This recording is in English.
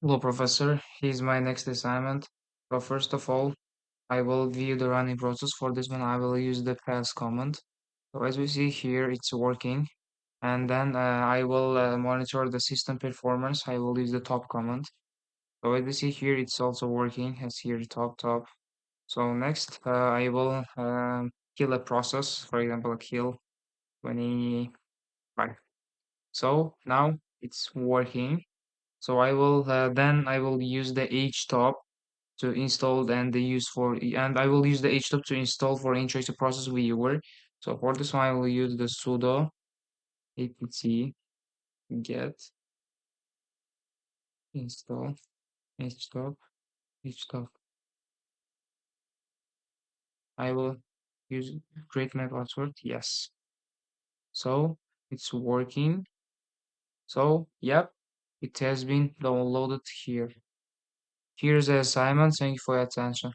Hello, Professor. Here's my next assignment. So first of all, I will view the running process. For this one, I will use the pass command. So as we see here, it's working. And then I will monitor the system performance. I will use the top command. So as we see here, it's also working. As here, top. So next, I will kill a process. For example, kill 25. So now it's working. So I will use the htop to install and the use for and I will use the htop to install for interactive process viewer. So for this one I will use the sudo apt get install htop htop. I will use create my password. Yes. So it's working. So yep, it has been downloaded here. Here's the assignment. Thank you for your attention.